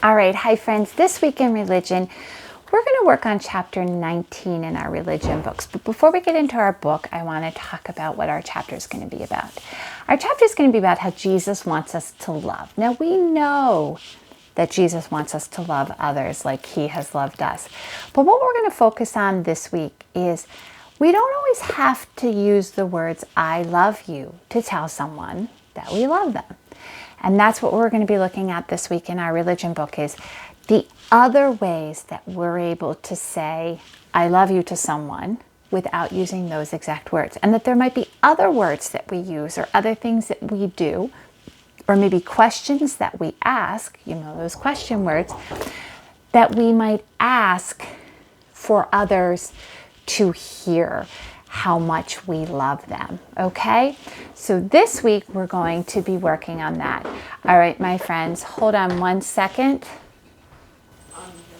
All right, hi friends. This week in religion, we're going to work on chapter 19 in our religion books. But before we get into our book, I want to talk about what our chapter is going to be about. Our chapter is going to be about how Jesus wants us to love. Now, we know that Jesus wants us to love others like he has loved us. But what we're going to focus on this week is we don't always have to use the words, I love you, to tell someone that we love them. And that's what we're going to be looking at this week in our religion book is the other ways that we're able to say, I love you to someone without using those exact words. And that there might be other words that we use or other things that we do, or maybe questions that we ask, those question words, that we might ask for others to hear how much we love them, okay? So this week we're going to be working on that. All right, my friends, hold on one second.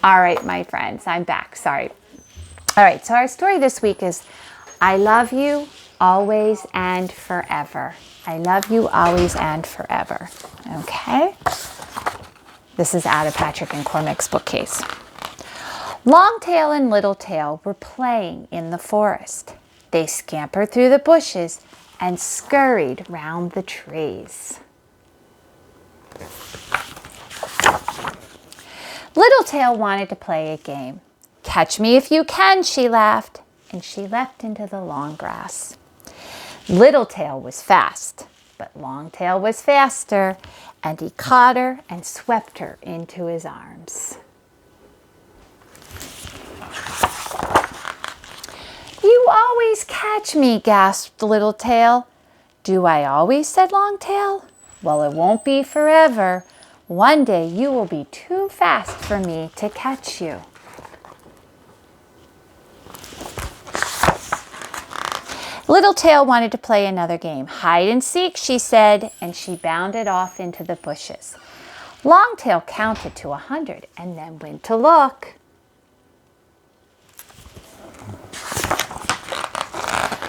All right, my friends, I'm back, sorry. All right, so our story this week is, I love you always and forever. I love you always and forever, okay? This is out of Patrick and Cormac's bookcase. Longtail and Littletail were playing in the forest. They scampered through the bushes and scurried round the trees. Littletail wanted to play a game. Catch me if you can, she laughed, and she leapt into the long grass. Littletail was fast, but Longtail was faster, and he caught her and swept her into his arms. You always catch me, gasped Littletail. Do I always, said Longtail. Well, it won't be forever. One day you will be too fast for me to catch you. Littletail wanted to play another game. Hide and seek, she said, and she bounded off into the bushes. Longtail counted to 100 and then went to look.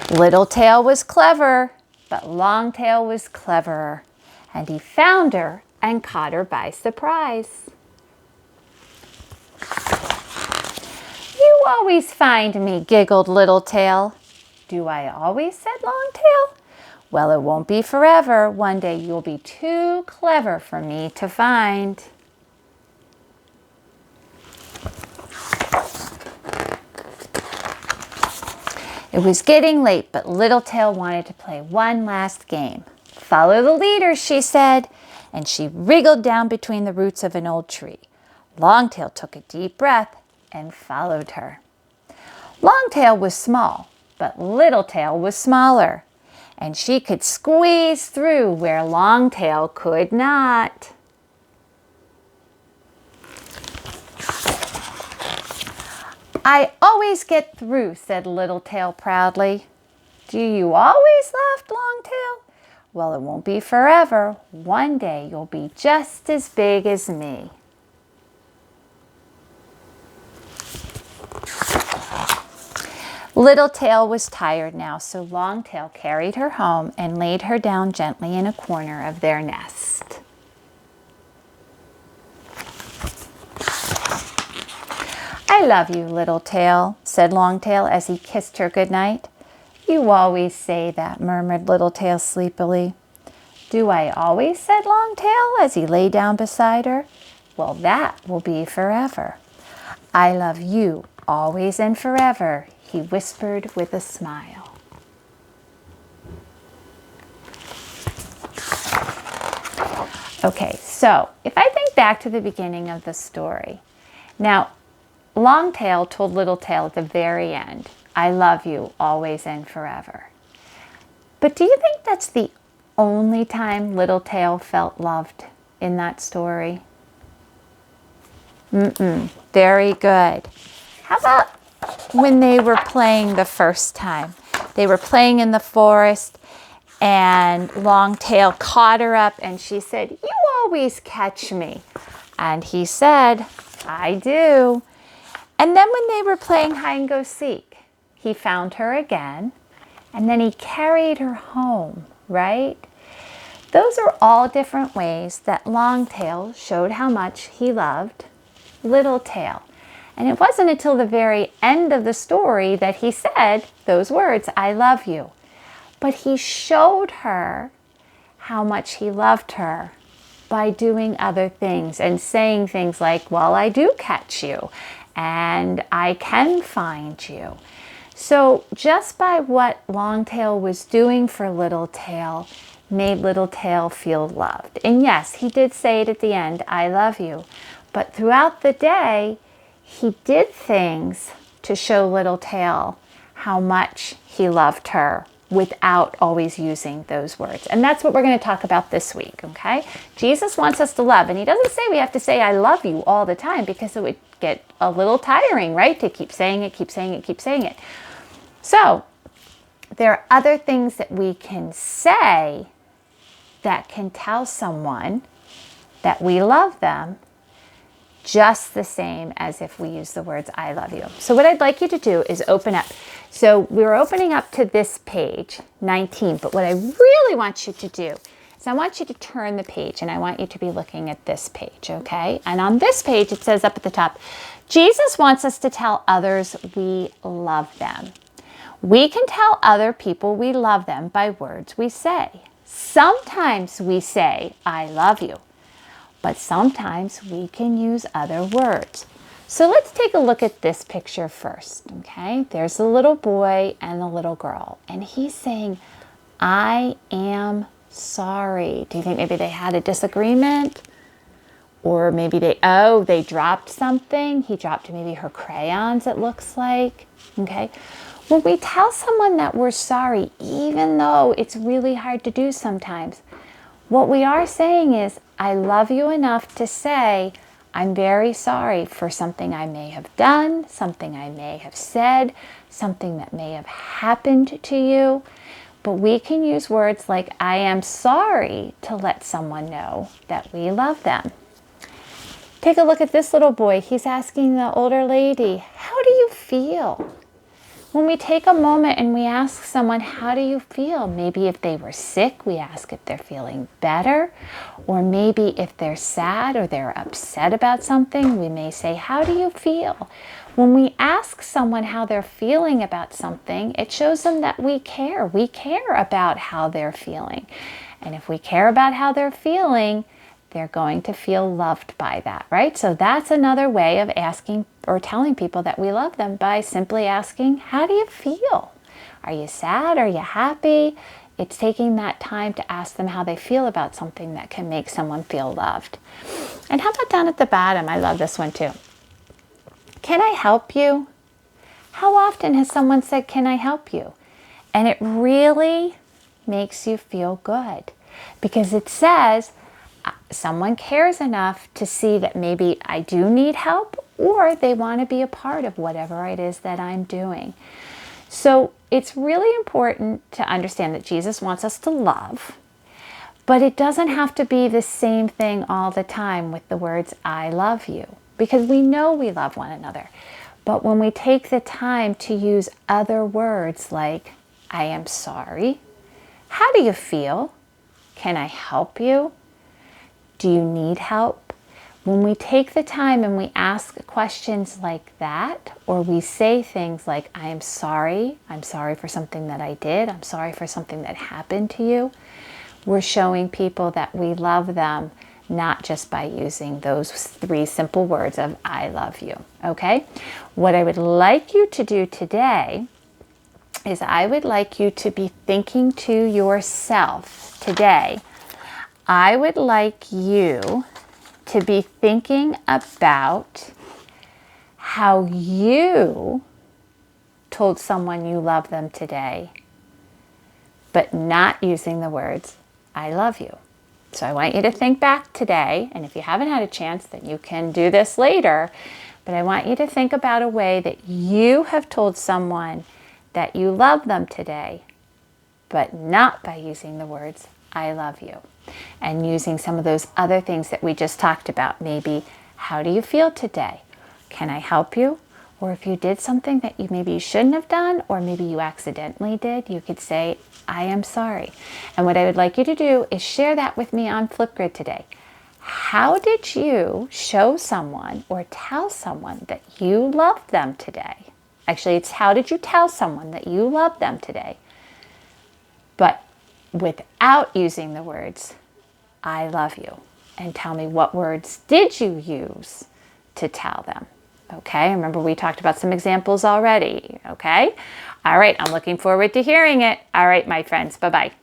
Littletail was clever, but Longtail was cleverer, and he found her and caught her by surprise. You always find me, giggled Littletail. Do I always, said Longtail. Well, it won't be forever. One day you'll be too clever for me to find. It was getting late, but Littletail wanted to play one last game. Follow the leader, she said, and she wriggled down between the roots of an old tree. Longtail took a deep breath and followed her. Longtail was small, but Littletail was smaller, and she could squeeze through where Longtail could not. I always get through, said Littletail proudly. Do you always, laughed Longtail. Well, it won't be forever. One day you'll be just as big as me. Littletail was tired now, so Longtail carried her home and laid her down gently in a corner of their nest. I love you, Littletail, said Longtail as he kissed her goodnight. You always say that, murmured Littletail sleepily. Do I always, said Longtail as he lay down beside her. Well, that will be forever. I love you always and forever, he whispered with a smile. Okay, so if I think back to the beginning of the story, now Longtail told Littletail at the very end, I love you always and forever. But do you think that's the only time Littletail felt loved in that story? Very good. How about when they were playing the first time? They were playing in the forest and Longtail caught her up and she said, you always catch me. And he said, I do. And then when they were playing hide and go seek, he found her again and then he carried her home, right? Those are all different ways that Longtail showed how much he loved Littletail. And it wasn't until the very end of the story that he said those words, I love you. But he showed her how much he loved her by doing other things and saying things like, well, I do catch you and I can find you. So just by what Longtail was doing for Littletail made Littletail feel loved. And yes, he did say it at the end, I love you. But throughout the day, he did things to show Littletail how much he loved her without always using those words. And that's what we're going to talk about this week, okay? Jesus wants us to love, and he doesn't say we have to say I love you all the time, because it would get a little tiring, right? To keep saying it, keep saying it, keep saying it. So there are other things that we can say that can tell someone that we love them just the same as if we use the words I love you. So what I'd like you to do is open up. So we're opening up to this page 19, but what I really want you to do is I want you to turn the page, and I want you to be looking at this page, okay? And on this page it says up at the top, Jesus wants us to tell others we love them. We can tell other people we love them by words we say. Sometimes we say, I love you, but sometimes we can use other words. So let's take a look at this picture first, okay? There's a little boy and a little girl, and he's saying, I am sorry. Do you think maybe they had a disagreement? Or maybe they dropped something. He dropped maybe her crayons, it looks like, okay? When we tell someone that we're sorry, even though it's really hard to do sometimes, what we are saying is, I love you enough to say, I'm very sorry for something I may have done, something I may have said, something that may have happened to you. But we can use words like, I am sorry, to let someone know that we love them. Take a look at this little boy. He's asking the older lady, how do you feel? When we take a moment and we ask someone, how do you feel? Maybe if they were sick, we ask if they're feeling better. Or maybe if they're sad or they're upset about something, we may say, how do you feel? When we ask someone how they're feeling about something, it shows them that we care. We care about how they're feeling. And if we care about how they're feeling, they're going to feel loved by that, right? So that's another way of asking or telling people that we love them, by simply asking, how do you feel? Are you sad? Are you happy? It's taking that time to ask them how they feel about something that can make someone feel loved. And how about down at the bottom? I love this one too. Can I help you? How often has someone said, can I help you? And it really makes you feel good, because it says, someone cares enough to see that maybe I do need help, or they want to be a part of whatever it is that I'm doing. So it's really important to understand that Jesus wants us to love, but it doesn't have to be the same thing all the time with the words, I love you, because we know we love one another. But when we take the time to use other words like, I am sorry, how do you feel? Can I help you? Do you need help? When we take the time and we ask questions like that, or we say things like, I am sorry for something that I did, I'm sorry for something that happened to you, we're showing people that we love them, not just by using those 3 simple words of I love you, okay? What I would like you to do today is I would like you to be thinking to yourself today, I would like you to be thinking about how you told someone you love them today, but not using the words, I love you. So I want you to think back today, and if you haven't had a chance, then you can do this later, but I want you to think about a way that you have told someone that you love them today, but not by using the words, I love you. And using some of those other things that we just talked about. Maybe, how do you feel today? Can I help you? Or if you did something that maybe you shouldn't have done, or maybe you accidentally did, you could say, I am sorry. And what I would like you to do is share that with me on Flipgrid today. How did you show someone or tell someone that you loved them today? Actually, it's how did you tell someone that you love them today, but without using the words, I love you. And tell me, what words did you use to tell them? Okay, remember we talked about some examples already, okay? All right, I'm looking forward to hearing it. All right, my friends, bye-bye.